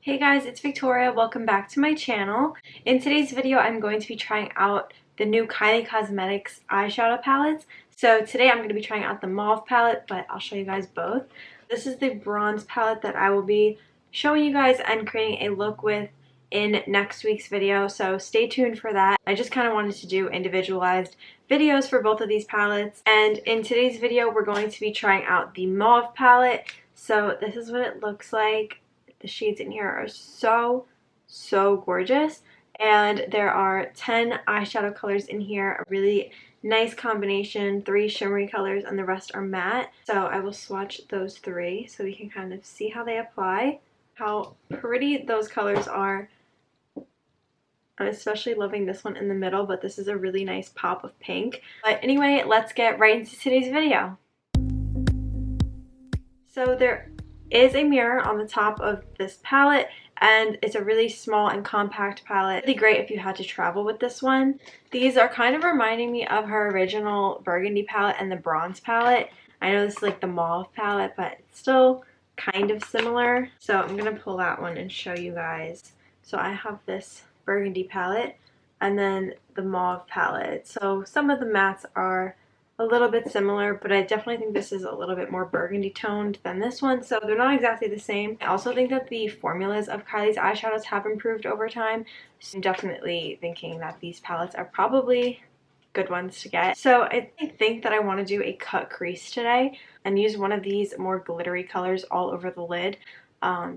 Hey guys, it's Victoria. Welcome back to my channel. In today's video, I'm going to be trying out the new Kylie Cosmetics eyeshadow palettes. So today I'm going to be trying out the Mauve palette, but I'll show you guys both. This is the bronze palette that I will be showing you guys and creating a look with in next week's video, so stay tuned for that. I just kind of wanted to do individualized videos for both of these palettes, and in today's video we're going to be trying out the Mauve palette. So this is what it looks like. The shades in here are so gorgeous, and there are 10 eyeshadow colors in here, a really nice combination, 3 shimmery colors and the rest are matte. So I will swatch those 3 so we can kind of see how they apply, how pretty those colors are. I'm especially loving this one in the middle, but this is a really nice pop of pink. But anyway, let's get right into today's video. So there is a mirror on the top of this palette, and it's a really small and compact palette. Really great if you had to travel with this one. These are kind of reminding me of her original burgundy palette and the bronze palette. I know this is like the mauve palette, but it's still kind of similar. So I'm gonna pull that one and show you guys. So I have this burgundy palette and then the mauve palette. So some of the mattes are a little bit similar, but I definitely think this is a little bit more burgundy toned than this one, so they're not exactly the same. I also think that the formulas of Kylie's eyeshadows have improved over time, so I'm definitely thinking that these palettes are probably good ones to get. So I think that I want to do a cut crease today and use one of these more glittery colors all over the lid,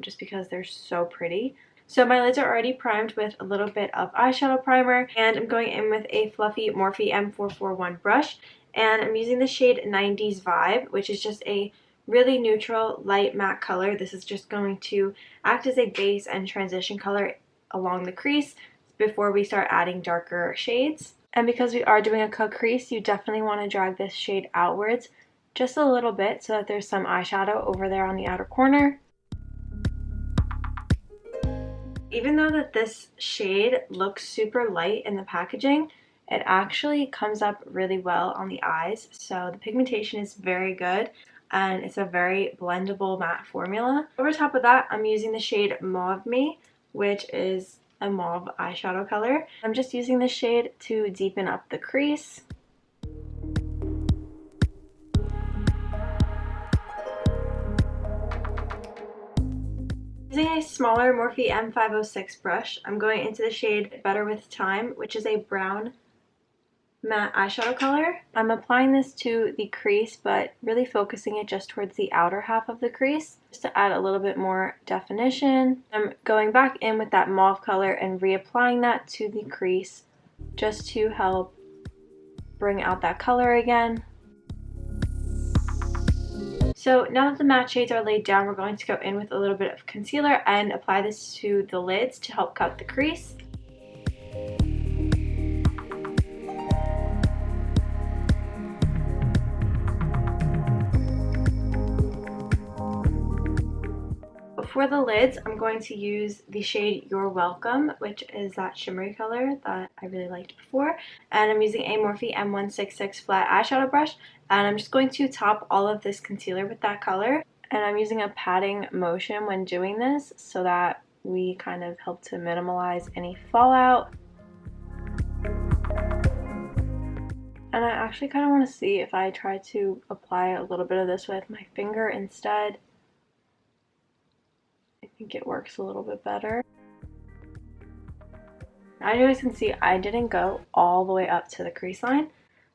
just because they're so pretty. So my lids are already primed with a little bit of eyeshadow primer, and I'm going in with a fluffy Morphe M441 brush. And I'm using the shade 90s Vibe, which is just a really neutral light matte color. This is just going to act as a base and transition color along the crease before we start adding darker shades. And because we are doing a cut crease, you definitely want to drag this shade outwards just a little bit so that there's some eyeshadow over there on the outer corner. Even though that this shade looks super light in the packaging, it actually comes up really well on the eyes. So the pigmentation is very good and it's a very blendable matte formula. Over top of that, I'm using the shade Mauve Me, which is a mauve eyeshadow color. I'm just using this shade to deepen up the crease. Using a smaller Morphe M506 brush, I'm going into the shade Better With Time, which is a brown matte eyeshadow color. I'm applying this to the crease, but really focusing it just towards the outer half of the crease, just to add a little bit more definition. I'm going back in with that mauve color and reapplying that to the crease, just to help bring out that color again. So now that the matte shades are laid down, we're going to go in with a little bit of concealer and apply this to the lids to help cut the crease. For the lids, I'm going to use the shade You're Welcome, which is that shimmery color that I really liked before. And I'm using a Morphe M166 flat eyeshadow brush. And I'm just going to top all of this concealer with that color. And I'm using a patting motion when doing this so that we kind of help to minimize any fallout. And I actually kind of want to see if I try to apply a little bit of this with my finger instead. I think it works a little bit better. As you guys can see, I didn't go all the way up to the crease line.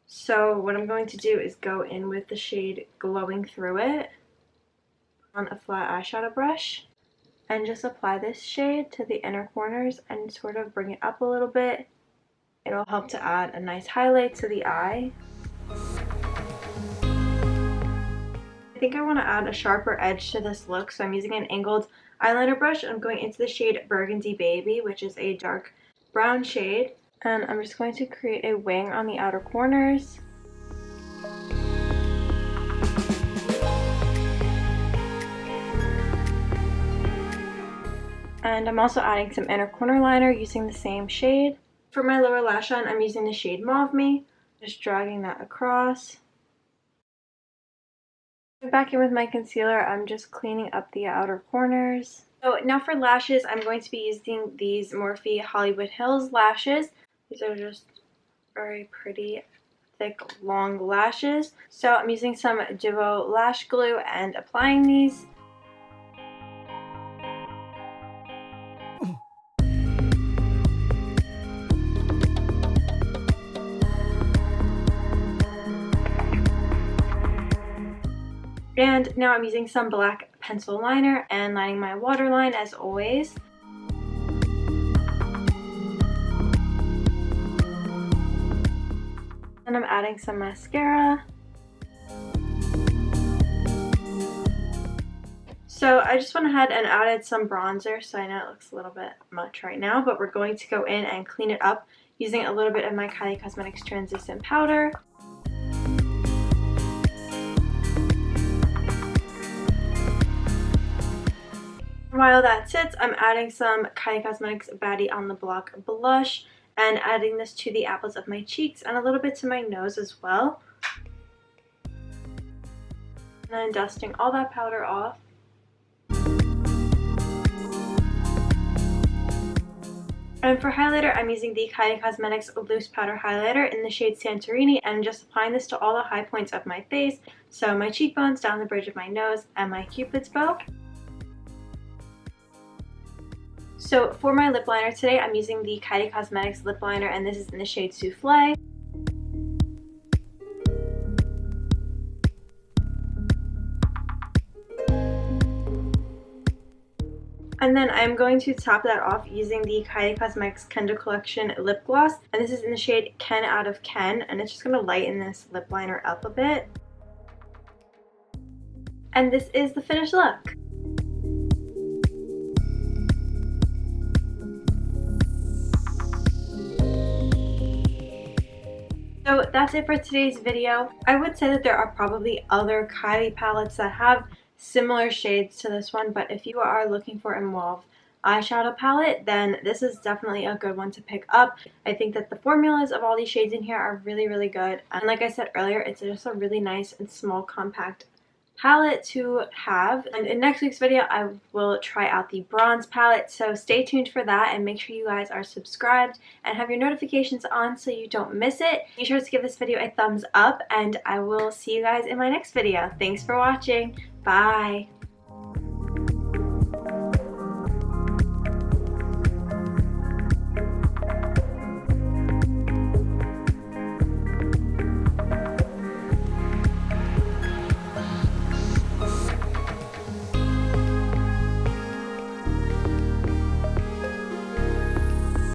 So what I'm going to do is go in with the shade Glowing Through It on a flat eyeshadow brush and just apply this shade to the inner corners and sort of bring it up a little bit. It'll help to add a nice highlight to the eye. I think I want to add a sharper edge to this look, so I'm using an angled eyeliner brush. I'm going into the shade Burgundy Baby, which is a dark brown shade, and I'm just going to create a wing on the outer corners. And I'm also adding some inner corner liner using the same shade. For my lower lash line, I'm using the shade Mauve Me, just dragging that across. Back in with my concealer, I'm just cleaning up the outer corners. So now for lashes, I'm going to be using these Morphe Hollywood Hills lashes. These are just very pretty, thick, long lashes. So I'm using some Duo lash glue and applying these. And now I'm using some black pencil liner and lining my waterline as always. And I'm adding some mascara. So I just went ahead and added some bronzer, so I know it looks a little bit much right now, but we're going to go in and clean it up using a little bit of my Kylie Cosmetics translucent powder. While that sits, I'm adding some Kylie Cosmetics Baddie on the Block blush and adding this to the apples of my cheeks and a little bit to my nose as well. And then dusting all that powder off. And for highlighter, I'm using the Kylie Cosmetics Loose Powder Highlighter in the shade Santorini, and I'm just applying this to all the high points of my face, so my cheekbones, down the bridge of my nose, and my cupid's bow. So for my lip liner today, I'm using the Kylie Cosmetics lip liner, and this is in the shade Soufflé. And then I'm going to top that off using the Kylie Cosmetics Kendall Collection lip gloss, and this is in the shade Ken Out of Ken, and it's just going to lighten this lip liner up a bit. And this is the finished look. So that's it for today's video. I would say that there are probably other Kylie palettes that have similar shades to this one, but if you are looking for a mauve eyeshadow palette, then this is definitely a good one to pick up. I think that the formulas of all these shades in here are really, really good. And like I said earlier, it's just a really nice and small compact palette to have. And in next week's video, I will try out the bronze palette, so stay tuned for that, and make sure you guys are subscribed and have your notifications on so you don't miss it. Be sure to give this video a thumbs up, and I will see you guys in my next video. Thanks for watching. Bye.